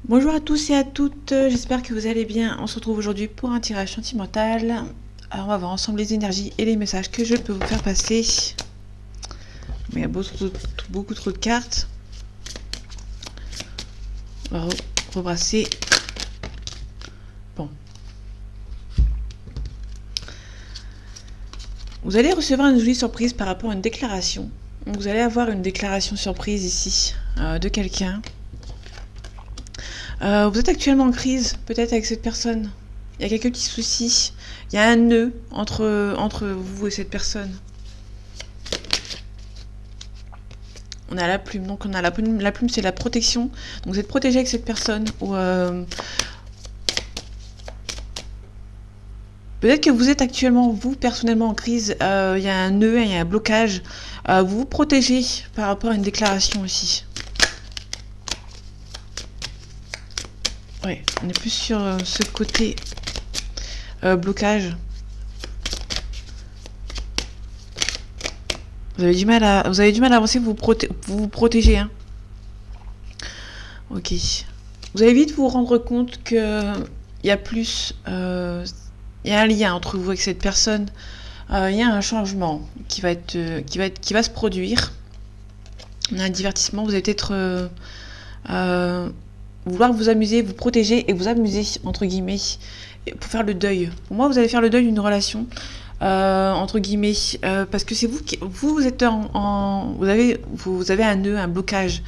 Bonjour à tous et à toutes, j'espère que vous allez bien. On se retrouve aujourd'hui pour un tirage sentimental. Alors on va voir ensemble les énergies et les messages que je peux vous faire passer. Mais il y a beaucoup trop de cartes. On va rebrasser. Bon. Vous allez recevoir une jolie surprise par rapport à une déclaration. Vous allez avoir une déclaration surprise ici de quelqu'un. Vous êtes actuellement en crise, peut-être avec cette personne. Il y a quelques petits soucis. Il y a un nœud entre vous et cette personne. On a la plume. Donc on a la plume. La plume, c'est la protection. Donc vous êtes protégé avec cette personne. Ou peut-être que vous êtes actuellement, vous, personnellement, en crise. Il y a un nœud, il y a un blocage. Vous vous protégez par rapport à une déclaration aussi. Ouais, on est plus sur ce côté blocage. Vous avez du mal à avancer, vous vous protégez. Hein. Ok. Vous allez vite vous rendre compte que il y a plus, il y a un lien entre vous et cette personne. Il y a un changement qui va se produire. On a un divertissement. Vous allez peut-être vouloir vous amuser, vous protéger et vous amuser entre guillemets pour faire le deuil. Pour moi, vous allez faire le deuil d'une relation. Entre guillemets, parce que c'est vous qui vous êtes vous avez un nœud, un blocage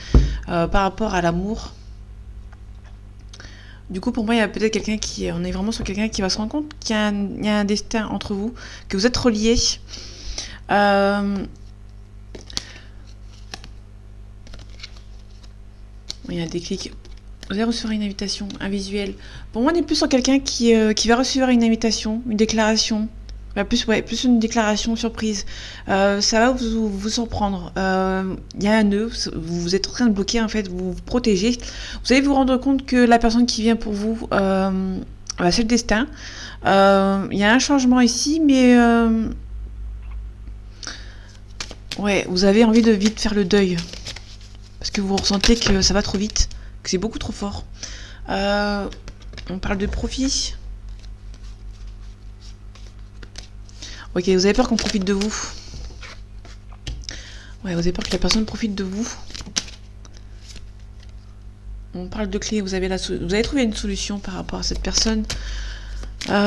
par rapport à l'amour. Du coup, pour moi, il y a peut-être on est vraiment sur quelqu'un qui va se rendre compte qu'il y a un destin entre vous, que vous êtes reliés. Il y a un déclic. Vous allez recevoir une invitation, un visuel. Pour moi, on est plus sur quelqu'un qui va recevoir une invitation, une déclaration. Plus une déclaration surprise. Ça va vous surprendre. Il y a un nœud, vous êtes en train de bloquer, en fait, vous vous protégez. Vous allez vous rendre compte que la personne qui vient pour vous, c'est le destin. Il y a un changement ici, mais ouais, vous avez envie de vite faire le deuil. Parce que vous ressentez que ça va trop vite, que c'est beaucoup trop fort. On parle de profit. Ok, vous avez peur qu'on profite de vous. Ouais, vous avez peur que la personne profite de vous. On parle de clé, vous avez trouvé une solution par rapport à cette personne. Pour moi,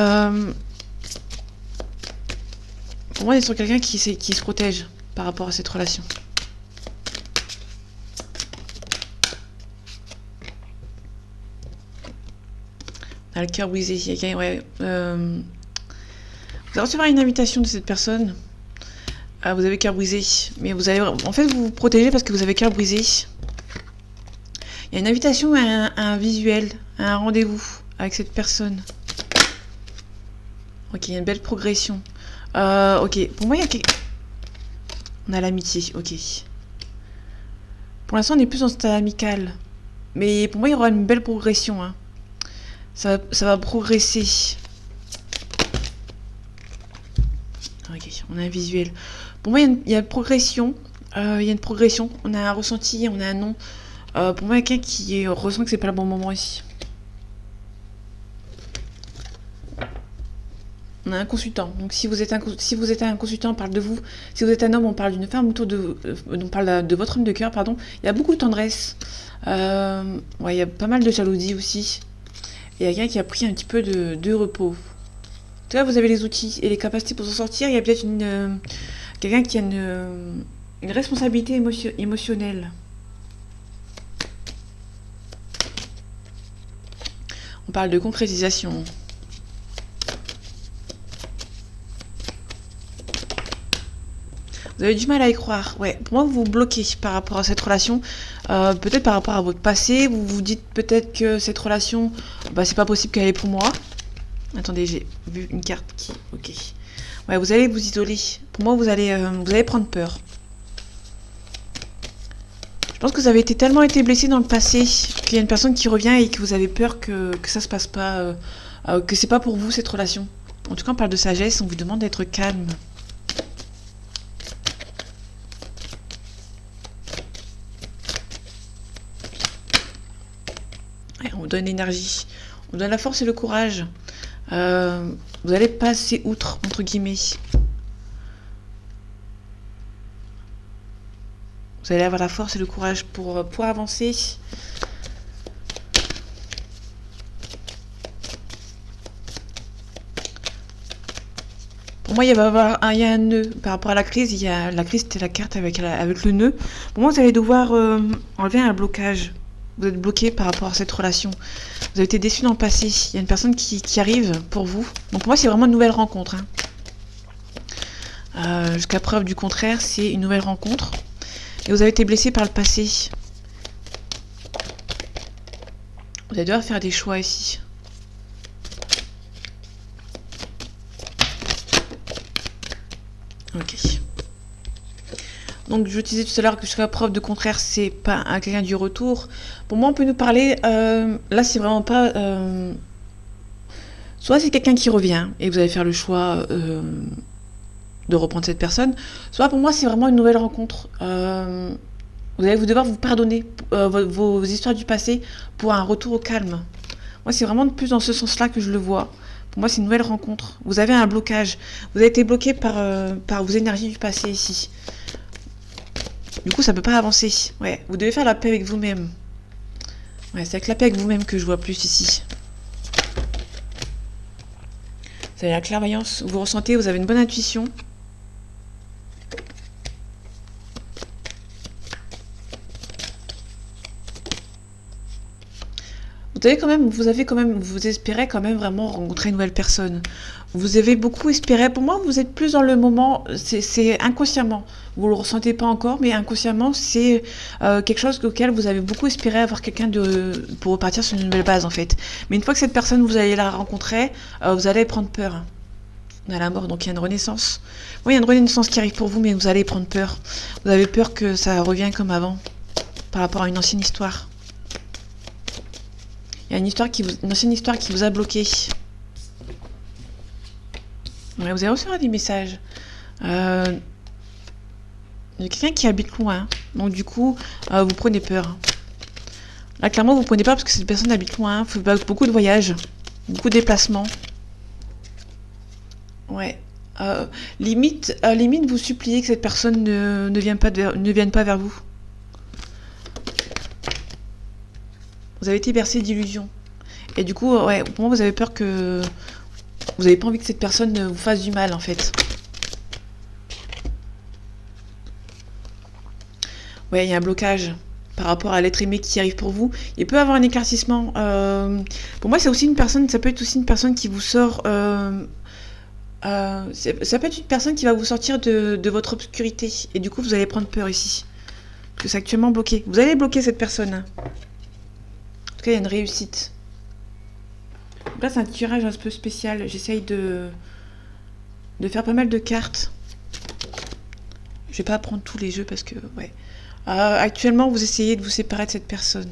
on est sur quelqu'un qui se protège par rapport à cette relation. On a le cœur brisé. Ouais, vous allez recevoir une invitation de cette personne. Vous avez cœur brisé. Mais vous allez... En fait, vous vous protégez parce que vous avez cœur brisé. Il y a une invitation à un visuel, à un rendez-vous avec cette personne. Ok, il y a une belle progression. Ok, pour moi, on a l'amitié, ok. Pour l'instant, on est plus dans stade amical. Mais pour moi, il y aura une belle progression. Hein. Ça va progresser. Ok, on a un visuel. Pour moi, il y a une progression. Il y a une progression. On a un ressenti, on a un nom. Pour moi, il y a quelqu'un qui ressent que c'est pas le bon moment ici. On a un consultant. Donc, si vous êtes un consultant, on parle de vous. Si vous êtes un homme, on parle d'une femme autour on parle de votre homme de cœur, pardon. Il y a beaucoup de tendresse. Ouais, il y a pas mal de jalousie aussi. Et il y a quelqu'un qui a pris un petit peu de repos. En tout cas, vous avez les outils et les capacités pour s'en sortir. Il y a peut-être quelqu'un qui a une responsabilité émotionnelle. On parle de concrétisation. Vous avez du mal à y croire. Ouais, pour moi, vous vous bloquez par rapport à cette relation. Peut-être par rapport à votre passé. Vous vous dites peut-être que cette relation, c'est pas possible qu'elle est pour moi. Attendez, j'ai vu une carte qui... Ok. Ouais, vous allez vous isoler. Pour moi, vous allez prendre peur. Je pense que vous avez tellement été blessé dans le passé qu'il y a une personne qui revient et que vous avez peur que ça se passe pas, que c'est pas pour vous cette relation. En tout cas, on parle de sagesse, on vous demande d'être calme. Ouais, on vous donne l'énergie. On vous donne la force et le courage. Vous allez passer outre, entre guillemets. Vous allez avoir la force et le courage pour avancer. Pour moi, il y a un nœud. Par rapport à la crise, la crise, c'était la carte avec le nœud. Pour moi, vous allez devoir enlever un blocage. Vous êtes bloqué par rapport à cette relation. Vous avez été déçu dans le passé. Il y a une personne qui arrive pour vous. Donc pour moi, c'est vraiment une nouvelle rencontre. Jusqu'à preuve du contraire, c'est une nouvelle rencontre. Et vous avez été blessé par le passé. Vous allez devoir faire des choix ici. Ok. Donc je disais tout à l'heure que jusqu'à preuve de contraire, c'est pas quelqu'un du retour. Pour moi, on peut nous parler. Là, c'est vraiment pas. Soit c'est quelqu'un qui revient et vous allez faire le choix de reprendre cette personne. Soit pour moi, c'est vraiment une nouvelle rencontre. Vous allez devoir vous pardonner vos histoires du passé pour un retour au calme. Moi, c'est vraiment plus dans ce sens-là que je le vois. Pour moi, c'est une nouvelle rencontre. Vous avez un blocage. Vous avez été bloqué par vos énergies du passé ici. Du coup, ça peut pas avancer. Ouais, vous devez faire la paix avec vous-même. Ouais, c'est avec la paix avec vous-même que je vois plus ici. Vous avez la clairvoyance. Vous ressentez, vous avez une bonne intuition. Vous espérez quand même vraiment rencontrer une nouvelle personne. Vous avez beaucoup espéré. Pour moi, vous êtes plus dans le moment. C'est inconsciemment. Vous le ressentez pas encore, mais inconsciemment, c'est quelque chose auquel vous avez beaucoup espéré avoir quelqu'un pour repartir sur une nouvelle base en fait. Mais une fois que cette personne vous allez la rencontrer, vous allez prendre peur. On a la mort, donc il y a une renaissance. Oui, il y a une renaissance qui arrive pour vous, mais vous allez prendre peur. Vous avez peur que ça revienne comme avant, par rapport à une ancienne histoire. Il y a une ancienne histoire qui vous a bloqué. Ouais, vous allez recevoir des messages. Il y a quelqu'un qui habite loin. Donc du coup, vous prenez peur. Là, clairement, vous prenez peur parce que cette personne habite loin. Il faut beaucoup de voyages. Beaucoup de déplacements. Ouais. Limite, vous suppliez que cette personne ne vienne pas vers vous. Vous avez été bercé d'illusions. Et du coup, ouais, pour moi, vous avez peur que... Vous n'avez pas envie que cette personne vous fasse du mal, en fait. Ouais, il y a un blocage par rapport à l'être aimé qui arrive pour vous. Il peut y avoir un éclaircissement. Pour moi, c'est aussi une personne... Ça peut être aussi une personne qui vous sort... ça peut être une personne qui va vous sortir de votre obscurité. Et du coup, vous allez prendre peur ici. Parce que c'est actuellement bloqué. Vous allez bloquer cette personne. En tout cas, il y a une réussite. Donc là, c'est un tirage un peu spécial. J'essaye de faire pas mal de cartes. Je vais pas prendre tous les jeux parce que... Ouais. Actuellement, vous essayez de vous séparer de cette personne.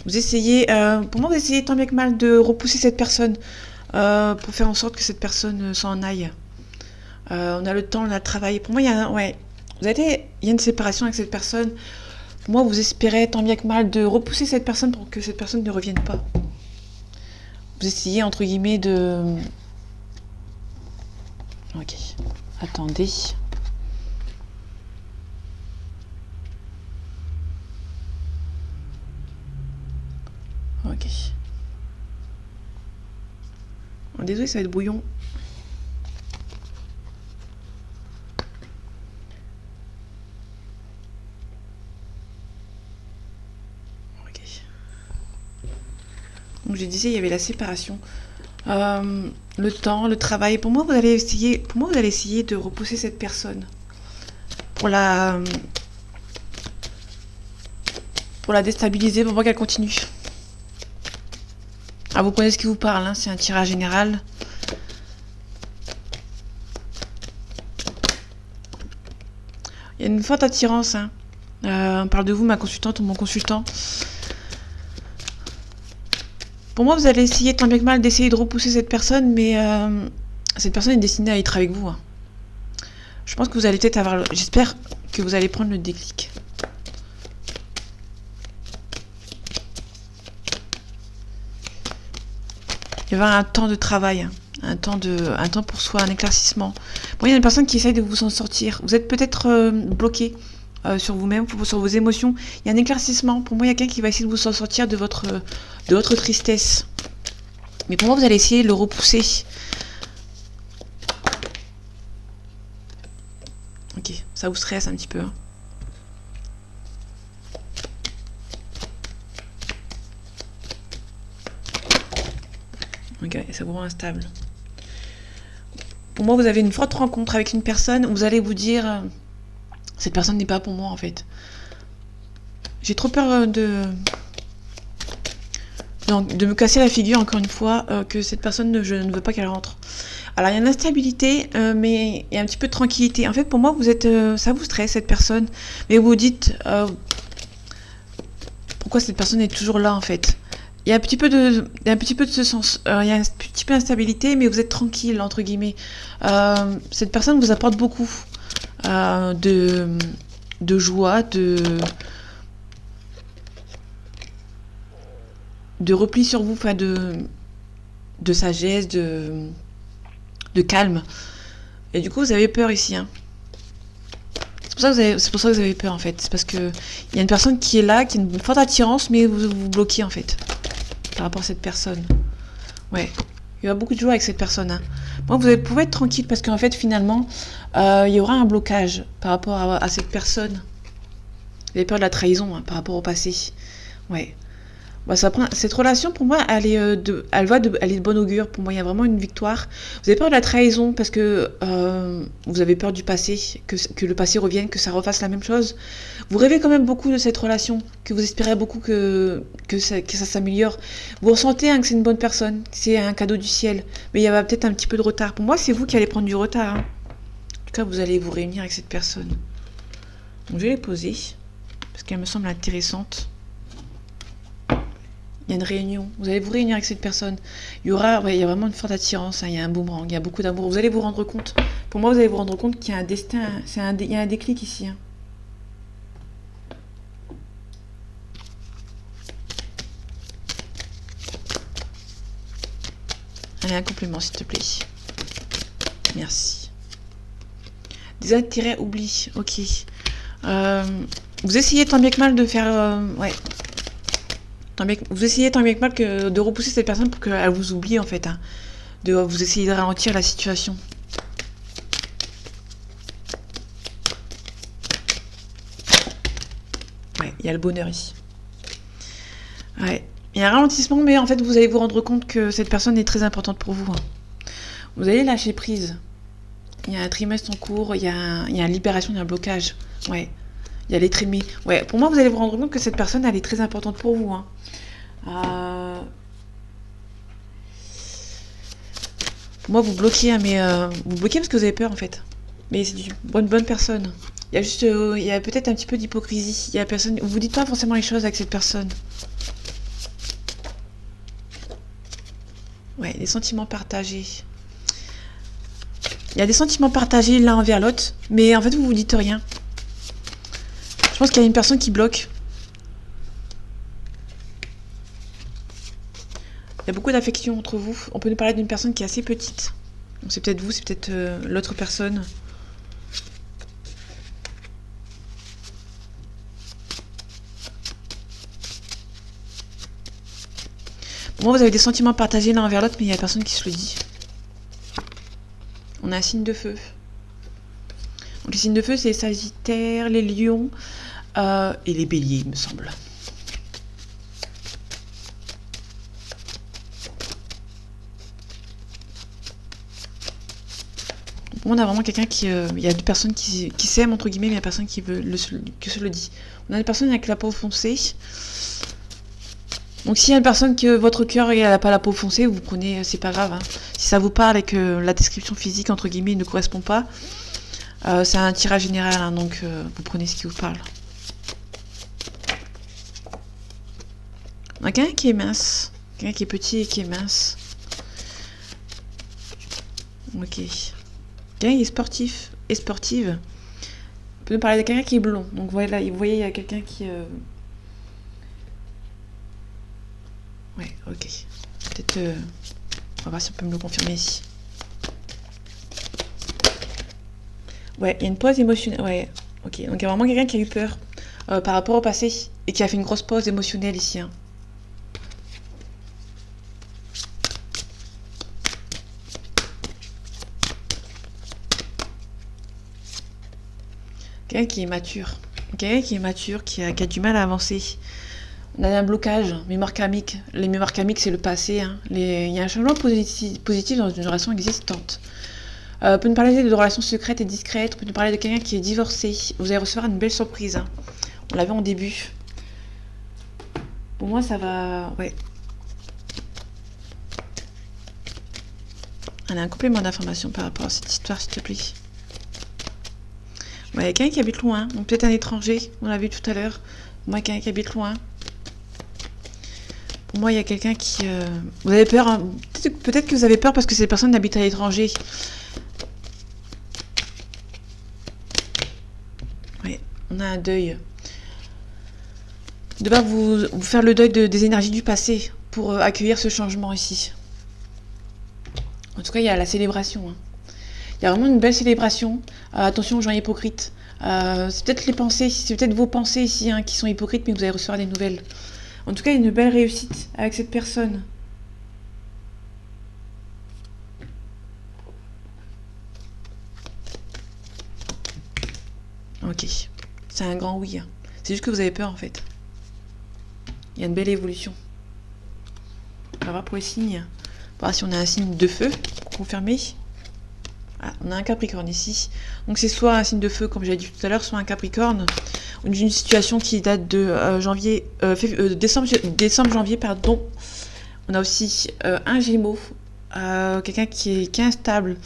Vous essayez... pour moi, vous essayez tant bien que mal de repousser cette personne. Pour faire en sorte que cette personne s'en aille. On a le temps, on a le travail. Pour moi, il y a... Ouais. Il y a une séparation avec cette personne. Pour moi, vous espérez tant bien que mal de repousser cette personne pour que cette personne ne revienne pas. Vous essayez, entre guillemets, de... Ok. Attendez. Ok. Oh, désolé, ça va être brouillon. Ok. Donc je disais, il y avait la séparation. Le temps, le travail. Pour moi, vous allez essayer de repousser cette personne. Pour la déstabiliser, pour voir qu'elle continue. Ah, vous connaissez ce qui vous parle, hein, c'est un tirage général. Il y a une forte attirance. Hein. On parle de vous, ma consultante ou mon consultant. Pour moi, vous allez essayer tant bien que mal d'essayer de repousser cette personne, mais cette personne est destinée à être avec vous. Hein. Je pense que vous allez peut-être avoir... J'espère que vous allez prendre le déclic. Il va y avoir un temps de travail, hein, un temps pour soi, un éclaircissement. Bon, il y a une personne qui essaye de vous en sortir. Vous êtes peut-être bloqué sur vous-même, sur vos émotions. Il y a un éclaircissement. Pour moi, il y a quelqu'un qui va essayer de vous en sortir de votre tristesse. Mais pour moi, vous allez essayer de le repousser. Ok, ça vous stresse un petit peu. Hein. Ok, ça vous rend instable. Pour moi, vous avez une forte rencontre avec une personne. Vous allez vous dire, cette personne n'est pas pour moi en fait. J'ai trop peur de me casser la figure encore une fois, que cette personne, je ne veux pas qu'elle rentre. Alors il y a une instabilité, mais il y a un petit peu de tranquillité. En fait, pour moi, vous êtes, ça vous stresse cette personne, mais vous vous dites pourquoi cette personne est toujours là en fait. Il y a un petit peu de ce sens. Il y a un petit peu d'instabilité, mais vous êtes tranquille entre guillemets. Cette personne vous apporte beaucoup de joie, de repli sur vous, enfin de sagesse, de calme. Et du coup, vous avez peur ici. Hein. C'est pour ça que vous avez peur en fait. C'est parce que il y a une personne qui est là, qui a une forte attirance, mais vous bloquez en fait par rapport à cette personne. Ouais. Il y aura beaucoup de joie avec cette personne. Hein. Bon, vous pouvez être tranquille parce qu'en fait, finalement, il y aura un blocage par rapport à cette personne. Vous avez peur de la trahison hein, par rapport au passé. Ouais. Bah, cette relation, pour moi, elle est de bon augure. Pour moi, il y a vraiment une victoire. Vous avez peur de la trahison parce que vous avez peur du passé, que le passé revienne, que ça refasse la même chose. Vous rêvez quand même beaucoup de cette relation, que vous espérez beaucoup que ça s'améliore. Vous ressentez hein, que c'est une bonne personne, que c'est un cadeau du ciel. Mais il y a peut-être un petit peu de retard. Pour moi, c'est vous qui allez prendre du retard. Hein. En tout cas, vous allez vous réunir avec cette personne. Donc, je vais les poser parce qu'elle me semble intéressante. Il y a une réunion, vous allez vous réunir avec cette personne. Il y a vraiment une forte attirance, hein. Il y a un boomerang, il y a beaucoup d'amour. Vous allez vous rendre compte. Pour moi, vous allez vous rendre compte qu'il y a un destin, il y a un déclic ici. Hein. Allez, un complément, s'il te plaît. Merci. Des intérêts oubliés, ok. Vous essayez tant bien que mal de faire... ouais. Vous essayez tant bien que mal de repousser cette personne pour qu'elle vous oublie en fait. Hein. Vous essayez de ralentir la situation. Ouais, il y a le bonheur ici. Ouais, il y a un ralentissement, mais en fait vous allez vous rendre compte que cette personne est très importante pour vous. Hein. Vous allez lâcher prise. Il y a un trimestre en cours, il y a une libération d'un blocage. Ouais. Il y a l'être aimé. Ouais, pour moi, vous allez vous rendre compte que cette personne, elle est très importante pour vous. Hein. Pour moi, vous bloquez, hein, mais vous bloquez parce que vous avez peur, en fait. Mais c'est une bonne personne. Il y a juste, il y a peut-être un petit peu d'hypocrisie. Il y a personne, vous dites pas forcément les choses avec cette personne. Ouais, des sentiments partagés. Il y a des sentiments partagés l'un envers l'autre, mais en fait, vous dites rien. Je pense qu'il y a une personne qui bloque. Il y a beaucoup d'affection entre vous. On peut nous parler d'une personne qui est assez petite. Donc c'est peut-être vous, c'est peut-être l'autre personne. Bon, vous avez des sentiments partagés l'un envers l'autre, mais il y a personne qui se le dit. On a un signe de feu. Donc les signes de feu, c'est les Sagittaires, les Lions et les Béliers, il me semble. On a vraiment quelqu'un qui... il y a deux personnes qui s'aiment, entre guillemets, mais il y a personne qui veut que se le dit. On a des personnes avec la peau foncée. Donc s'il y a une personne que votre cœur n'a pas la peau foncée, vous prenez, c'est pas grave. Hein. Si ça vous parle et que la description physique, entre guillemets, ne correspond pas, c'est un tirage général, hein, donc vous prenez ce qui vous parle. On a quelqu'un qui est mince. Quelqu'un qui est petit et qui est mince. Ok. Quelqu'un qui est sportif et sportive. On peut nous parler de quelqu'un qui est blond. Donc voilà, vous voyez, il y a quelqu'un qui... Ouais, ok. Peut-être va voir si on peut me le confirmer ici. Ouais, il y a une pause émotionnelle. Ouais, ok. Donc il y a vraiment quelqu'un qui a eu peur par rapport au passé et qui a fait une grosse pause émotionnelle ici. Hein. Quelqu'un qui est mature. Quelqu'un qui est mature, qui a du mal à avancer. On a un blocage, mémoire karmique. Les mémoires karmiques, c'est le passé. Hein. Il y a un changement positif dans une relation existante. On peut nous parler de relations secrètes et discrètes. On peut nous parler de quelqu'un qui est divorcé. Vous allez recevoir une belle surprise. Hein. On l'a vu en début. Pour moi, ça va... Ouais. On a un complément d'information par rapport à cette histoire, s'il te plaît. Ouais, il y a quelqu'un qui habite loin. Donc peut-être un étranger. On l'a vu tout à l'heure. Moi, quelqu'un qui habite loin. Pour moi, il y a quelqu'un qui... Vous avez peur. Hein. Peut-être que vous avez peur parce que ces personnes habitent à l'étranger. Oui, on a un deuil. Devoir vous faire le deuil des énergies du passé pour accueillir ce changement ici. En tout cas, il y a la célébration. Hein. Il y a vraiment une belle célébration. Attention aux gens hypocrites. C'est peut-être les pensées, c'est peut-être vos pensées ici hein, qui sont hypocrites, mais vous allez recevoir des nouvelles. En tout cas, il y a une belle réussite avec cette personne. Ok, c'est un grand oui. Hein. C'est juste que vous avez peur en fait. Il y a une belle évolution. On va voir pour les signes. On va voir si on a un signe de feu, confirmé. Ah, on a un Capricorne ici. Donc c'est soit un signe de feu, comme j'ai dit tout à l'heure, soit un Capricorne. Une situation qui date de décembre-janvier, pardon. On a aussi un Gémeaux, quelqu'un qui est instable.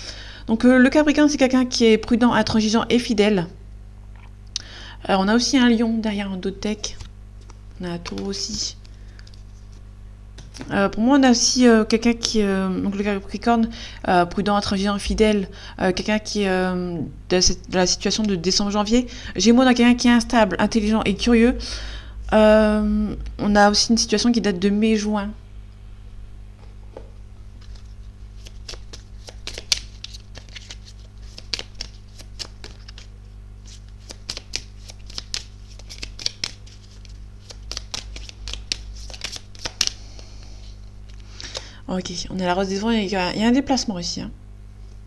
Donc le Capricorne, c'est quelqu'un qui est prudent, intransigeant et fidèle. On a aussi un Lion derrière un dos de deck. On a un Taureau aussi. Pour moi, on a aussi quelqu'un qui est, donc le Capricorne, prudent, intransigeant, fidèle, quelqu'un qui est de la situation de décembre-janvier. Gémeaux, on a quelqu'un qui est instable, intelligent et curieux. On a aussi une situation qui date de mai-juin. Ok, on est à la Rose des Vents, il y a un déplacement ici. Hein.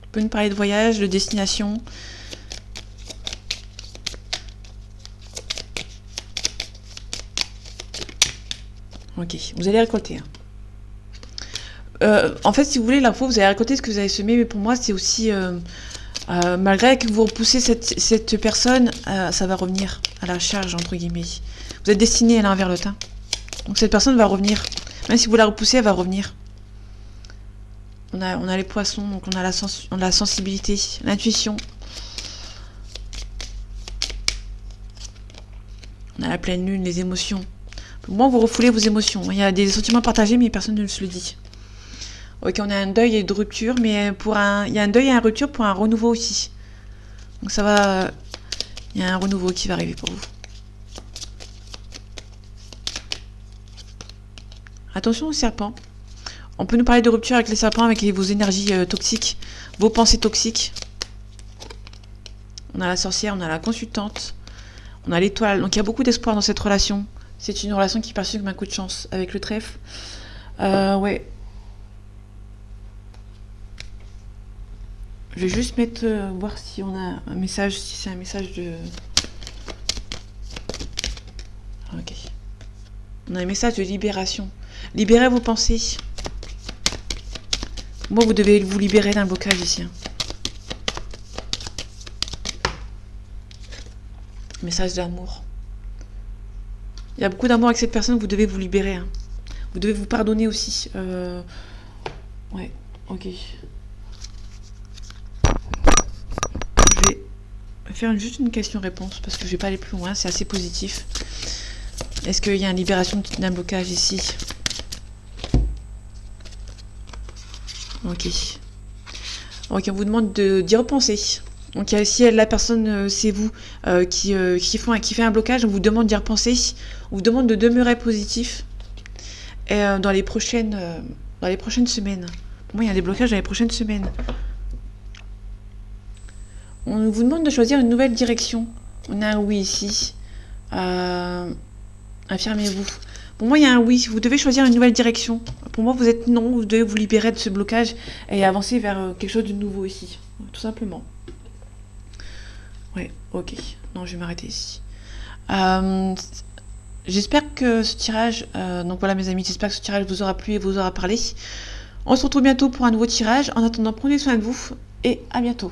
On peut nous parler de voyage, de destination. Ok, vous allez récolter. Hein. En fait, si vous voulez, l'info, vous allez récolter ce que vous avez semé, mais pour moi, c'est aussi... malgré que vous repoussez cette personne, ça va revenir à la charge, entre guillemets. Vous êtes destiné à l'envers le teint. Donc cette personne va revenir. Même si vous la repoussez, elle va revenir. On a les poissons, donc on a la sensibilité, l'intuition. On a la pleine lune, les émotions. Pour moi, vous refoulez vos émotions. Il y a des sentiments partagés, mais personne ne se le dit. Ok, on a un deuil et de rupture, mais il y a un deuil et une rupture pour un renouveau aussi. Donc ça va... Il y a un renouveau qui va arriver pour vous. Attention aux serpents. On peut nous parler de rupture avec les serpents, avec vos énergies toxiques, vos pensées toxiques. On a la sorcière, on a la consultante, on a l'étoile. Donc il y a beaucoup d'espoir dans cette relation. C'est une relation qui est perçue comme un coup de chance avec le trèfle. Ouais. Je vais juste mettre, voir si on a un message, si c'est un message de... Ok. On a un message de libération. Libérez vos pensées. Moi, vous devez vous libérer d'un blocage ici. Hein. Message d'amour. Il y a beaucoup d'amour avec cette personne, vous devez vous libérer. Hein. Vous devez vous pardonner aussi. Ouais, ok. Je vais faire juste une question-réponse parce que je vais pas aller plus loin, c'est assez positif. Est-ce qu'il y a une libération d'un blocage ici? Ok. Ok, on vous demande d'y repenser. Donc si la personne, c'est vous, qui fait un blocage, on vous demande d'y repenser. On vous demande de demeurer positif. Et dans les prochaines semaines. Pour moi, il y a un déblocage dans les prochaines semaines. On vous demande de choisir une nouvelle direction. On a un oui ici. Affirmez-vous. Pour moi, il y a un oui. Vous devez choisir une nouvelle direction. Pour moi, vous êtes non. Vous devez vous libérer de ce blocage et avancer vers quelque chose de nouveau ici. Tout simplement. Ouais, ok. Non, je vais m'arrêter ici. J'espère que ce tirage... donc voilà, mes amis, j'espère que ce tirage vous aura plu et vous aura parlé. On se retrouve bientôt pour un nouveau tirage. En attendant, prenez soin de vous et à bientôt.